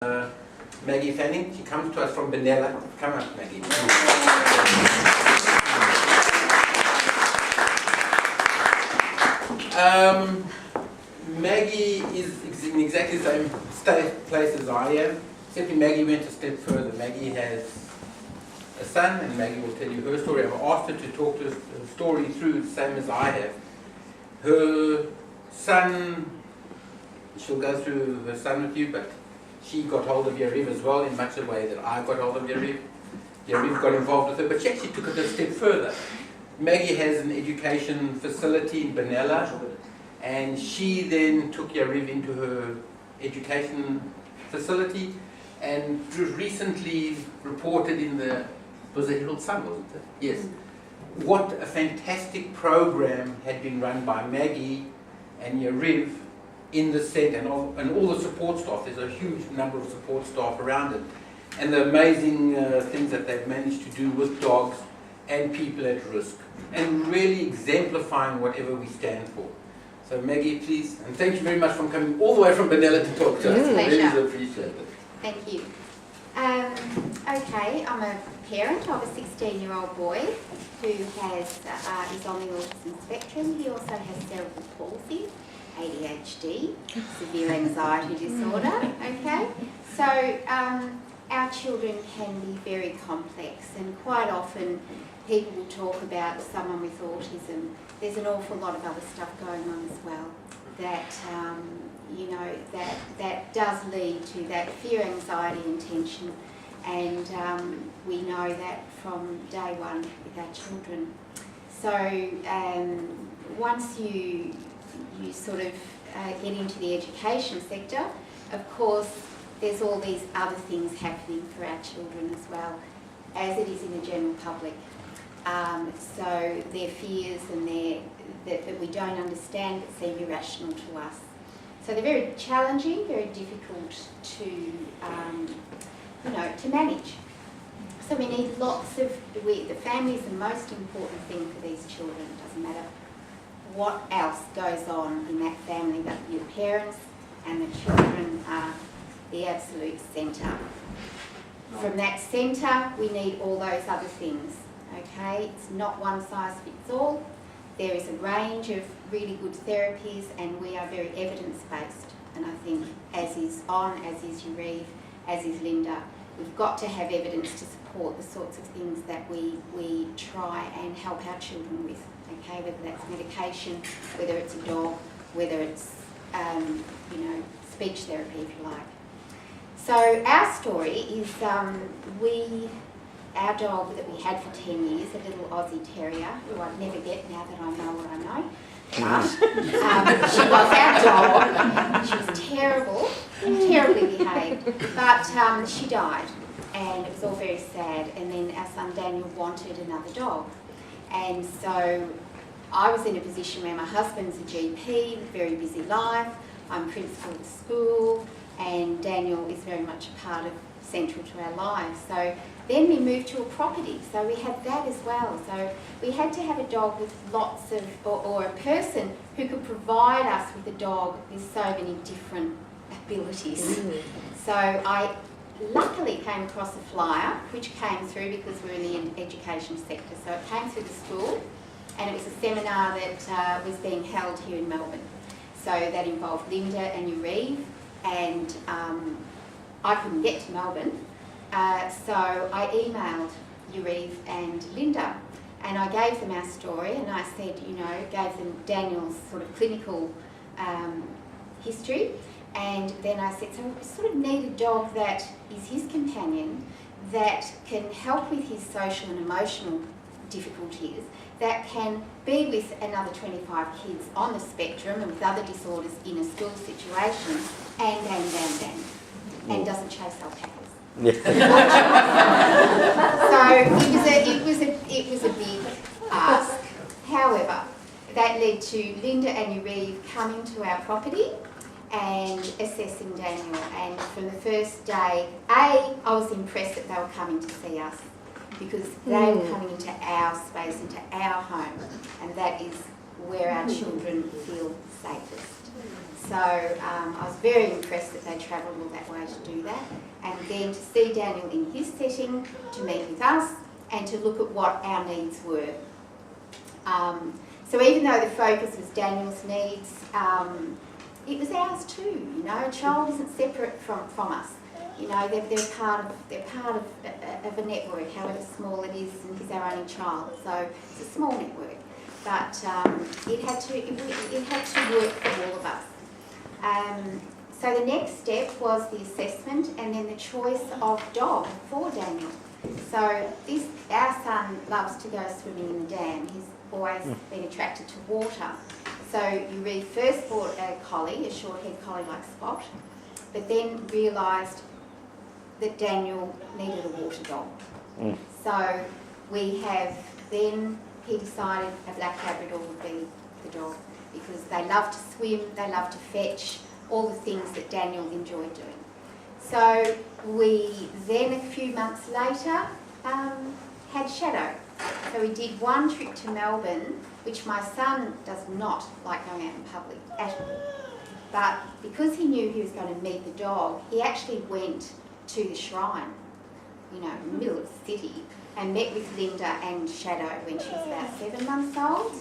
Maggie Fanning. She comes to us from Benella. Come up, Maggie. Maggie is in exactly the same place as I am, except Maggie went a step further. Maggie has a son, and Maggie will tell you her story. I've asked her to talk to her story through the same as I have. Her son, she'll go through her son with you, but she got hold of Yariv as well in much the way that I got hold of Yariv. Yariv got involved with her, but she actually took it a step further. Maggie has an education facility in Benella, and she then took Yariv into her education facility, and it was recently reported in the, was the Herald Sun, wasn't it? Yes. What a fantastic program had been run by Maggie and Yariv in the centre, and all the support staff. There's a huge number of support staff around it, and the amazing things that they've managed to do with dogs and people at risk, and really exemplifying whatever we stand for. So Maggie, please, and thank you very much for coming all the way from Benella to talk to us. Really appreciate it. Thank you. Okay, I'm a parent of a 16-year-old boy who has is on the autism spectrum. He also has cerebral palsy, ADHD, severe anxiety disorder. Okay, so our children can be very complex, and quite often people will talk about someone with autism. There's an awful lot of other stuff going on as well that you know that does lead to that fear, anxiety, and tension, and we know that from day one with our children. So once you sort of get into the education sector, of course there's all these other things happening for our children as well, as it is in the general public. So their fears and that we don't understand that seem irrational to us. So they're very challenging, very difficult to to manage. So we need lots of, the family is the most important thing for these children. It doesn't matter what else goes on in that family, but your parents and the children are the absolute centre. From that centre, we need all those other things. Okay, it's not one size fits all. There is a range of really good therapies, and we are very evidence-based. And I think, as is Yariv, as is Linda, we've got to have evidence to support the sorts of things that we try and help our children with. Okay, whether that's medication, whether it's a dog, whether it's speech therapy, if you like. So our story is our dog that we had for 10 years, a little Aussie Terrier, who I'd never get now that I know what I know. But she was our dog. She was terrible, terribly behaved. But she died, and it was all very sad. And then our son Daniel wanted another dog. And so I was in a position where my husband's a GP, very busy life. I'm principal at school, and Daniel is very much a part of central to our lives. So then we moved to a property, so we had that as well. So we had to have a dog with lots of, or a person who could provide us with a dog with so many different abilities. So I luckily came across a flyer, which came through because we're in the education sector. So it came through the school, and it was a seminar that was being held here in Melbourne. So that involved Linda and Yariv, and I couldn't get to Melbourne. So I emailed Yariv and Linda, and I gave them our story, and I said, gave them Daniel's sort of clinical history, and then I said, so we sort of need a dog that is his companion, that can help with his social and emotional difficulties, that can be with another 25 kids on the spectrum and with other disorders in a school situation, and doesn't chase alpacas. So it was a big ask. However, that led to Linda and Yariv coming to our property and assessing Daniel. And from the first day, I was impressed that they were coming to see us, because they were coming into our space, into our home, and that is where our children feel safest. So I was very impressed that they travelled all that way to do that, and then to see Daniel in his setting, to meet with us, and to look at what our needs were. So even though the focus was Daniel's needs, it was ours too. You know, a child isn't separate from us. You know, they're part of a network, however small it is, and he's our only child. So it's a small network, but it had to work for all of us. So the next step was the assessment and then the choice of dog for Daniel. So our son loves to go swimming in the dam. He's always been attracted to water. So Uri first bought a collie, a short-haired collie like Spot, but then realised that Daniel needed a water dog. So he decided a black Labrador would be the dog, because they love to swim, they love to fetch, all the things that Daniel enjoyed doing. So we then, a few months later, had Shadow. So we did one trip to Melbourne, which my son does not like going out in public at all. But because he knew he was going to meet the dog, he actually went to the shrine, you know, in the middle of the city, and met with Linda and Shadow when she was about 7 months old.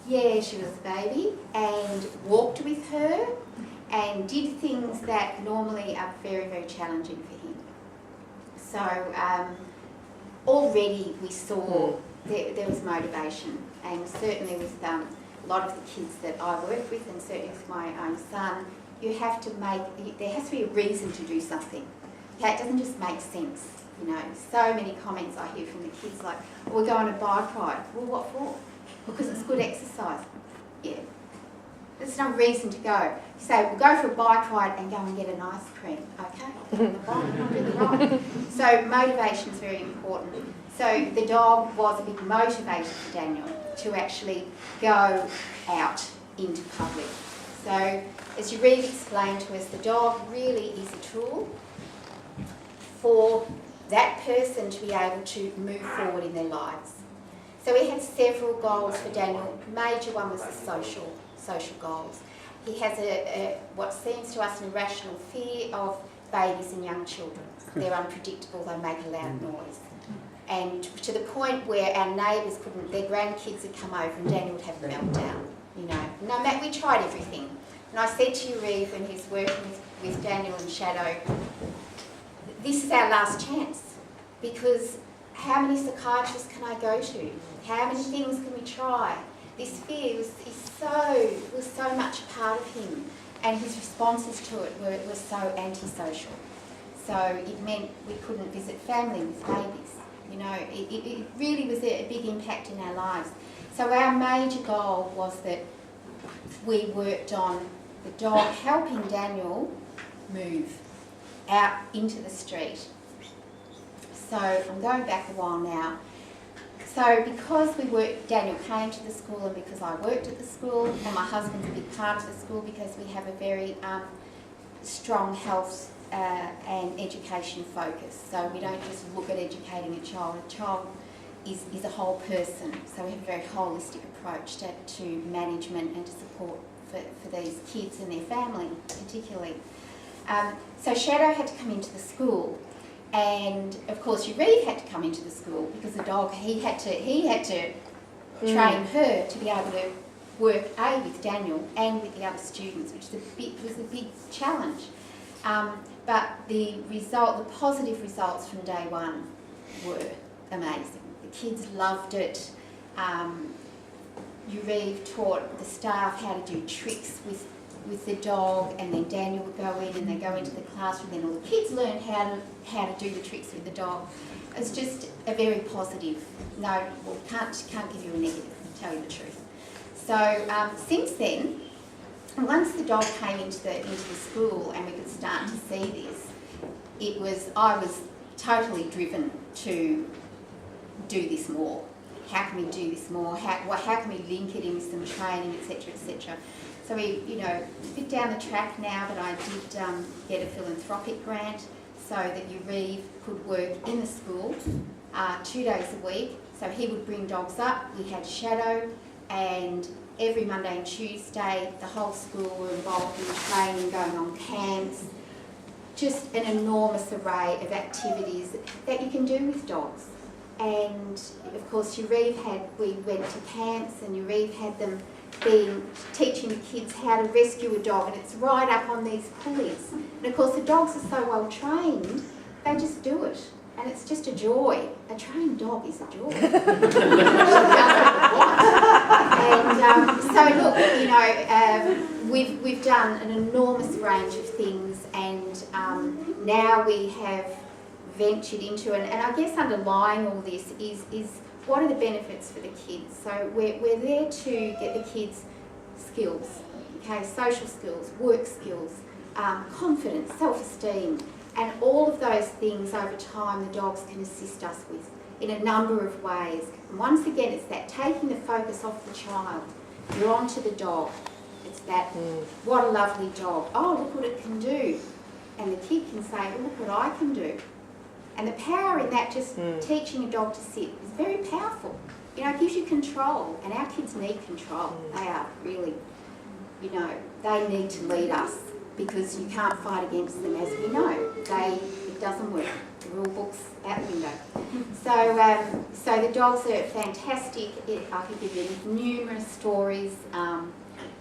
Yeah, she was a baby, and walked with her and did things that normally are very, very challenging for him. So already we saw there was motivation, and certainly with a lot of the kids that I work with, and certainly with my own son, there has to be a reason to do something. Okay, it doesn't just make sense. You know, so many comments I hear from the kids like, oh, we're going on a bike ride. Well, what for? Because it's good exercise. Yeah. There's no reason to go. You say, we'll go for a bike ride and go and get an ice cream. Okay, I'll get on the bike and I'll do the ride. So motivation is very important. So the dog was a big motivator for Daniel to actually go out into public. So as you really explained to us, the dog really is a tool for that person to be able to move forward in their lives. So we had several goals for Daniel. Major one was the social goals. He has what seems to us an irrational fear of babies and young children. They're unpredictable, they make a loud noise. And to the point where our neighbours their grandkids would come over and Daniel would have a meltdown. You know, no matter, we tried everything. And I said to Uri when he was working with Daniel and Shadow, this is our last chance, because how many psychiatrists can I go to? How many things can we try? This fear was so much a part of him, and his responses to it were so antisocial. So it meant we couldn't visit family with babies. You know, it really was a big impact in our lives. So our major goal was that we worked on the dog helping Daniel move out into the street. So I'm going back a while now. So because Daniel came to the school, and because I worked at the school, and my husband's a big part of the school, because we have a very strong health and education focus. So we don't just look at educating a child. A child is a whole person. So we have a very holistic approach to management and to support for these kids and their family particularly. So Shadow had to come into the school, and of course Uri had to come into the school, because the dog, he had to train her to be able to work with Daniel and with the other students, which was a big challenge. But the positive results from day one were amazing. The kids loved it. Uri taught the staff how to do tricks with the dog, and then Daniel would go in and they go into the classroom, and all the kids learned how to do the tricks with the dog. It's just a very positive. Can't give you a negative, to tell you the truth. So since then, once the dog came into the school and we could start to see this, I was totally driven to do this more. How can we do this more? How can we link it in with some training, etc., etc. So we, a bit down the track now, but I did get a philanthropic grant so that Uri could work in the school 2 days a week. So he would bring dogs up. We had Shadow, and every Monday and Tuesday, the whole school were involved in training, going on camps, just an enormous array of activities that you can do with dogs. And of course, we went to camps and Urive had them teaching the kids how to rescue a dog, and it's right up on these pulleys. And of course, the dogs are so well trained, they just do it. And it's just a joy. A trained dog is a joy. And so look, you know, we've done an enormous range of things, and now we have ventured into, and I guess underlying all this is what are the benefits for the kids? So we're there to get the kids skills, okay, social skills, work skills, confidence, self-esteem, and all of those things over time the dogs can assist us with in a number of ways. And once again, it's that taking the focus off the child. You're onto the dog. It's that, what a lovely dog. Oh, look what it can do. And the kid can say, well, look what I can do. And the power in that, just teaching a dog to sit, is very powerful. You know, it gives you control, and our kids need control. They are really, you know, they need to lead us, because you can't fight against them, as we know. It doesn't work. The rule book's out the window. So the dogs are fantastic. I could give you numerous stories.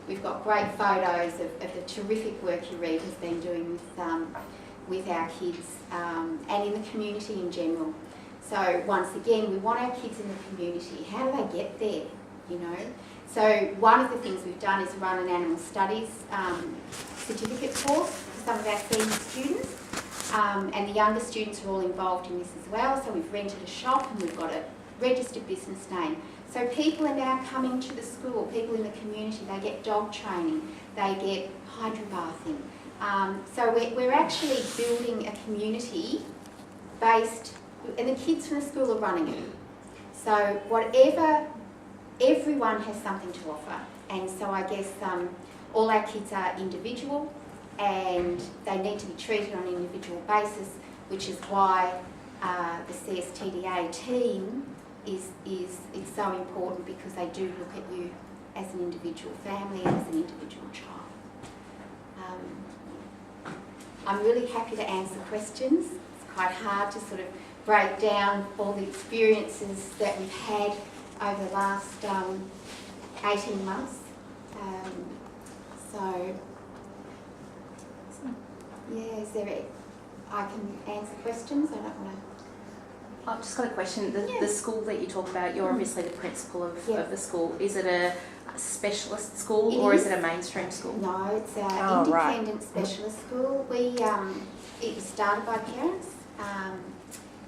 We've got great photos of the terrific work Urive has been doing with our kids and in the community in general. So once again, we want our kids in the community. How do they get there, you know? So one of the things we've done is run an animal studies certificate course for some of our senior students, and the younger students are all involved in this as well. So we've rented a shop and we've got a registered business name. So people are now coming to the school, people in the community, they get dog training, they get hydrobathing. So we're actually building a community based, and the kids from the school are running it. So everyone has something to offer. And so I guess all our kids are individual, and they need to be treated on an individual basis, which is why the CSTDA team is so important, because they do look at you as an individual family and as an individual child. I'm really happy to answer questions. It's quite hard to sort of break down all the experiences that we've had over the last 18 months. I can answer questions. I don't want to. I've just got a question. The school that you talk about, you're obviously the principal of the school. Is it a specialist school or is it a mainstream school? No, it's an independent specialist school. It was started by parents,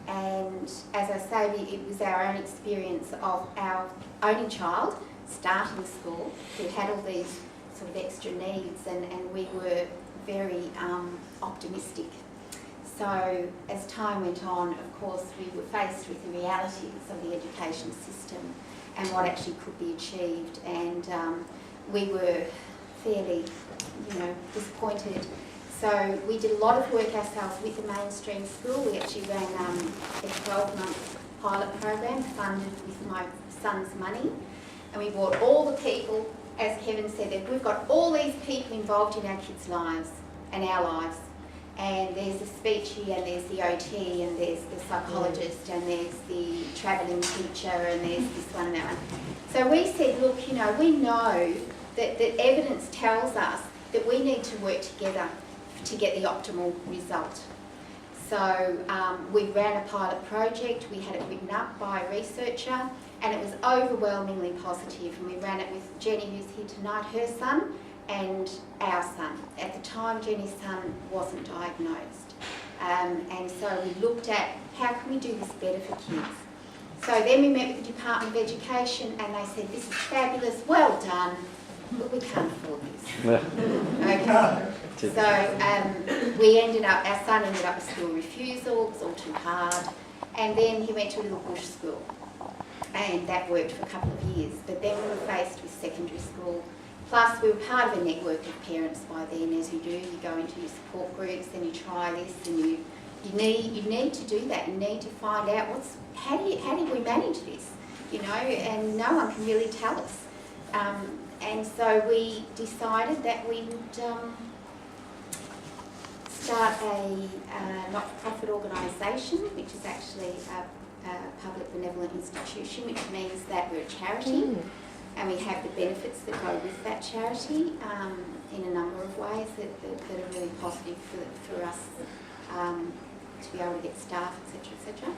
and as I say, it was our own experience of our only child starting school who had all these sort of extra needs, and we were very optimistic. So as time went on, of course, we were faced with the realities of the education system and what actually could be achieved, and we were fairly, disappointed. So we did a lot of work ourselves with the mainstream school. We actually ran a 12-month pilot program funded with my son's money, and we brought all the people, as Kevin said, that we've got all these people involved in our kids' lives and our lives. And there's the speechy, and there's the OT, and there's the psychologist, and there's the travelling teacher, and there's this one and that one. So we said, look, we know that evidence tells us that we need to work together to get the optimal result. So we ran a pilot project, we had it written up by a researcher, and it was overwhelmingly positive. And we ran it with Jenny, who's here tonight, her son, and our son. At the time, Jenny's son wasn't diagnosed. And so we looked at how can we do this better for kids. So then we met with the Department of Education, and they said, this is fabulous, well done, but we can't afford this. Okay. So our son ended up with school refusal, it was all too hard, and then he went to a little bush school, and that worked for a couple of years. But then we were faced with secondary school. Plus, we were part of a network of parents by then, as you do. You go into your support groups, then you try this, and you need to do that. You need to find out how do we manage this, and no one can really tell us. And so we decided that we would start a not-for-profit organisation, which is actually a public benevolent institution, which means that we're a charity and we have the benefits that go with that charity in a number of ways that are really positive for us to be able to get staff, etc., etc.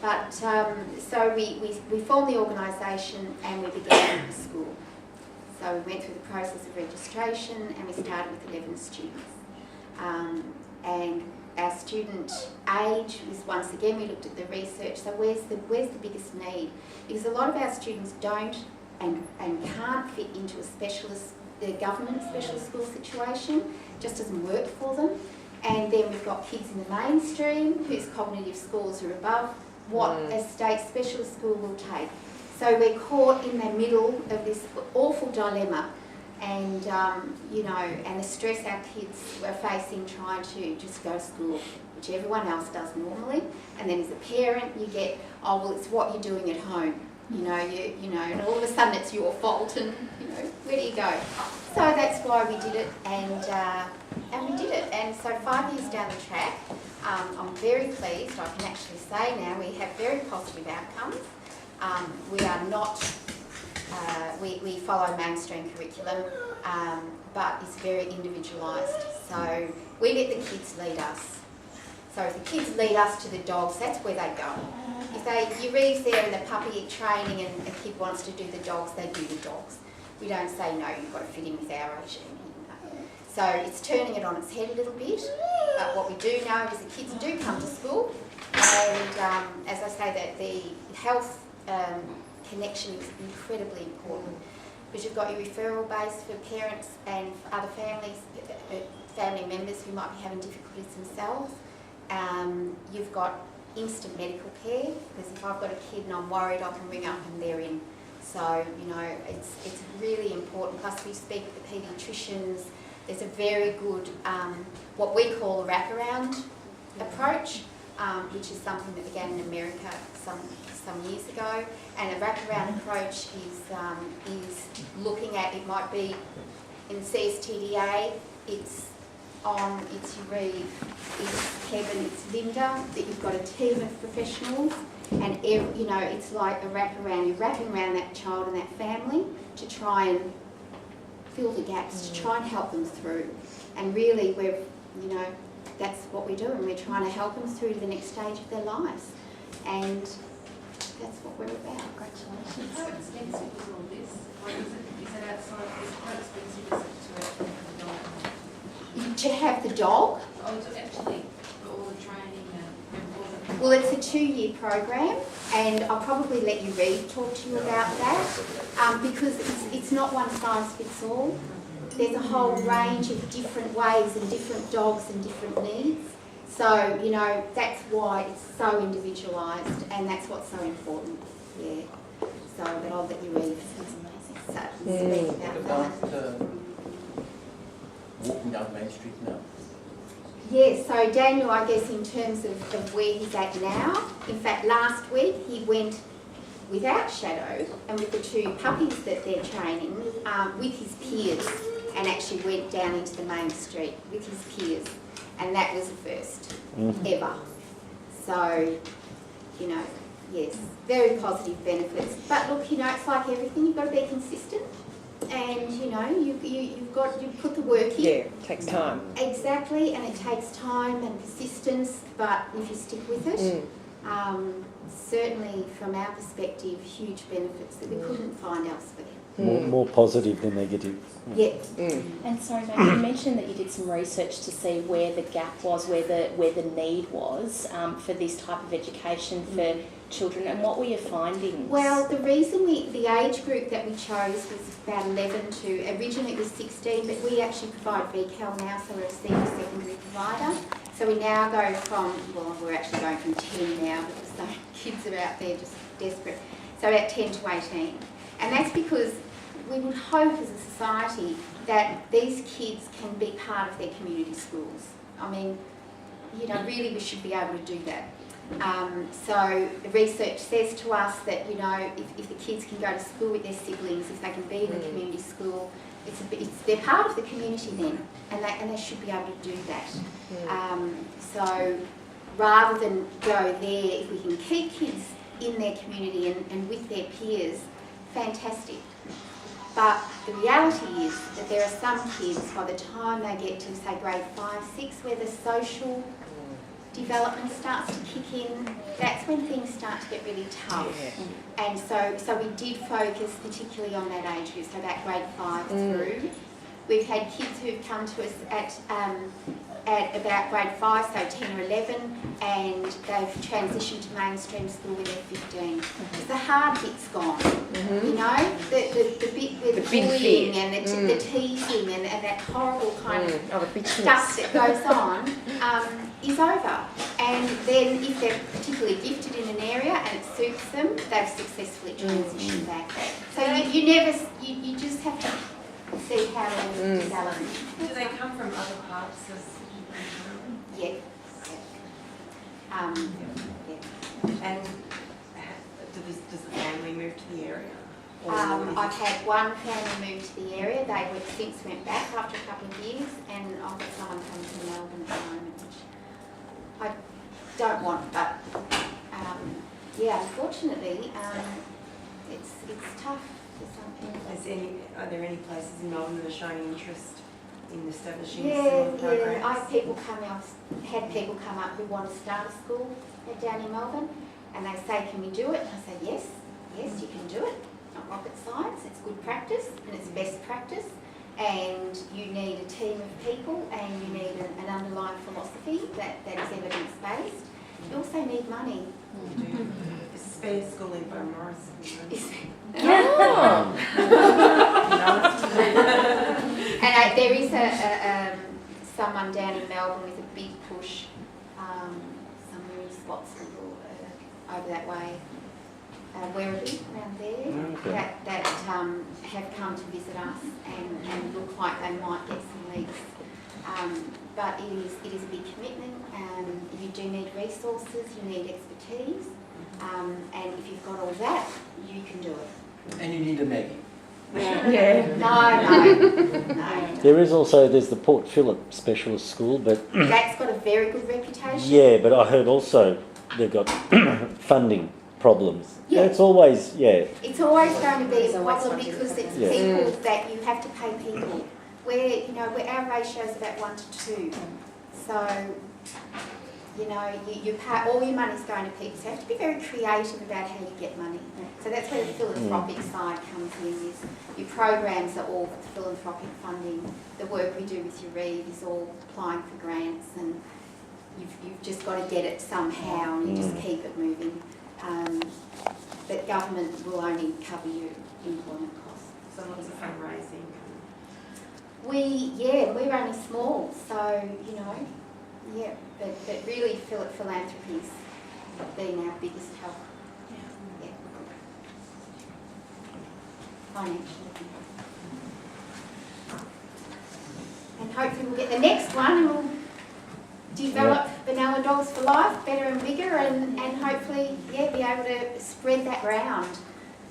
But so we formed the organisation and we began at the school. So we went through the process of registration and we started with 11 students. And our student age was, once again, we looked at the research, so where's the biggest need? Because a lot of our students don't and can't fit into a government specialist school situation, just doesn't work for them. And then we've got kids in the mainstream whose cognitive scores are above what a state specialist school will take. So we're caught in the middle of this awful dilemma. And, you know, and the stress our kids were facing trying to just go to school, which everyone else does normally. And then as a parent, you get, oh, well, it's what you're doing at home. You know, and all of a sudden it's your fault and, you know, where do you go? So that's why we did it and we did it. And so 5 years down the track, I'm very pleased. I can actually say now we have very positive outcomes. We are not... we follow mainstream curriculum, but it's very individualised. So we let the kids lead us. So if the kids lead us to the dogs, that's where they go. If you leave there in the puppy training and a kid wants to do the dogs, they do the dogs. We don't say, no, you've got to fit in with our regime. So it's turning it on its head a little bit. But what we do know is the kids do come to school. And as I say, that the health connection is incredibly important because you've got your referral base for parents and for other family members who might be having difficulties themselves. You've got instant medical care because if I've got a kid and I'm worried, I can ring up and they're in. So, you know, it's really important. Plus we speak with the paediatricians. There's a very good, what we call a wraparound approach, which is something that began in America some years ago. And a wraparound approach is looking at, it might be in CSTDA, it's Reeve, it's Kevin, it's Linda, that you've got a team of professionals and you know, it's like a wraparound, you're wrapping around that child and that family to try and fill the gaps, to try and help them through. And really that's what we do, and we're trying to help them through to the next stage of their lives. And that's what we're about. Congratulations. How expensive is all this? Like, is it outside? How expensive is it to actually have the dog? To have the dog? Oh, to actually for all the training and all the... Well, it's a 2-year program, and I'll probably let you talk to you about that, because it's not one size fits all. There's a whole range of different ways and different dogs and different needs. So, you know, that's why it's so individualised, and that's what's so important. Yeah. So, but I'll let you read. So, speak about that. Walking down Main Street now. Yeah, so Daniel, I guess in terms of where he's at now, in fact last week he went without Shadow and with the 2 puppies that they're training with his peers and actually went down into the main street with his peers, and that was the first ever. So, you know, yes, very positive benefits. But look, you know, it's like everything, you've got to be consistent. And you know, you put the work in. Yeah, it takes time. Exactly, and it takes time and persistence, but if you stick with it, certainly from our perspective, huge benefits that we couldn't find elsewhere. More positive than negative. Yeah. And sorry, Maggie, you mentioned that you did some research to see where the gap was, where the need was for this type of education for children, and what were your findings? Well, the reason the age group that we chose was about 11 to, originally it was 16, but we actually provide VCAL now, so we're a senior secondary provider. So we now go from, well, we're actually going from 10 now because the kids are out there just desperate. So about 10 to 18. And that's because we would hope as a society that these kids can be part of their community schools. I mean, you know, really we should be able to do that. So the research says to us that, you know, if the kids can go to school with their siblings, if they can be in a community school, they're part of the community then, and they should be able to do that. So rather than go there, if we can keep kids in their community and with their peers, fantastic. But the reality is that there are some kids, by the time they get to, say, grade 5, 6, where the social development starts to kick in, that's when things start to get really tough. And so we did focus particularly on that age group, so that grade 5 through. We've had kids who've come to us at about grade 5, so 10 or 11, and they've transitioned to mainstream school when they're 15. The hard bit's gone, you know, the bit with the bullying and the teasing and that horrible kind of stuff that goes on is over. And then if they're particularly gifted in an area and it suits them, they've successfully transitioned back. So you just have to see how it develops. Do they come from other parts of? Yeah. And does the family move to the area? I've had one family move to the area. They since went back after a couple of years, and I've got someone coming to Melbourne at the moment, which I don't want, but yeah, unfortunately, it's tough for some people. Are there any places in Melbourne that are showing interest in establishing Yeah, similar programs? I've had people come up who want to start a school down in Melbourne, and they say, can we do it? And I say, yes, you can do it. It's not rocket science, it's good practice, and it's best practice, and you need a team of people, and you need an underlying philosophy that is evidence-based. You also need money. Is spare school in Beaumaris? And there is someone down in Melbourne with a big push, somewhere in Spotswood or over that way, Werribee, around there, that have come to visit us and look like they might get some leaks. But it is a big commitment. You do need resources, you need expertise, and if you've got all that, you can do it. And you need a Maggie. No. There's the Port Phillip Specialist School, but That's got a very good reputation. yeah, but I heard also they've got funding problems. Yeah. It's always It's always going to be a always problem going to be because it's Yeah. people that you have to pay people. Where our ratio is about 1 to 2. So, you pay, all your money's going to people. So you have to be very creative about how you get money. So that's where the philanthropic side comes in, is your programs are all philanthropic funding. The work we do with your Reeve is all applying for grants, and you've just got to get it somehow, and you just keep it moving. But government will only cover your employment costs. So lots of fundraising. We're only small, so, but really philanthropy's been our biggest help. Yeah. Financially. And hopefully we'll get the next one and we'll develop Vanilla Dogs for Life better and bigger, and hopefully, be able to spread that round,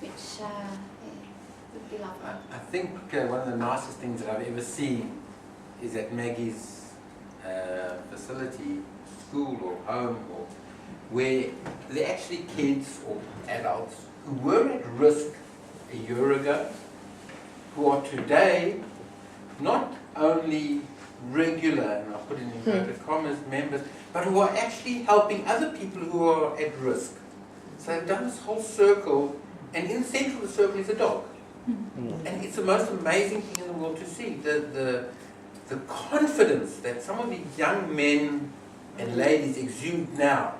which, would be lovely. I think one of the nicest things that I've ever seen is at Maggie's facility, school or home, or where they're actually kids or adults who were at risk a year ago, who are today not only regular, and I'll put in inverted commas, members, but who are actually helping other people who are at risk. So they've done this whole circle, and in the centre of the circle is a dog. And it's the most amazing thing in the world to see, the confidence that some of these young men and ladies exude now.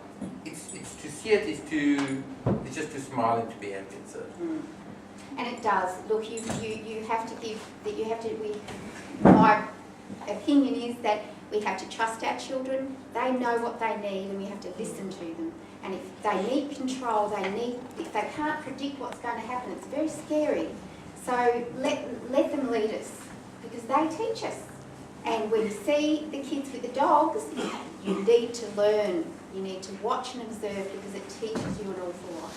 It's to see it, it's just to smile and to be happy. So. And it does. Look, you have to give, my opinion is that we have to trust our children. They know what they need, and we have to listen to them. And if they need control, if they can't predict what's going to happen, it's very scary. So let them lead us, because they teach us. And when you see the kids with the dogs, you need to learn. You need to watch and observe because it teaches you an awful lot.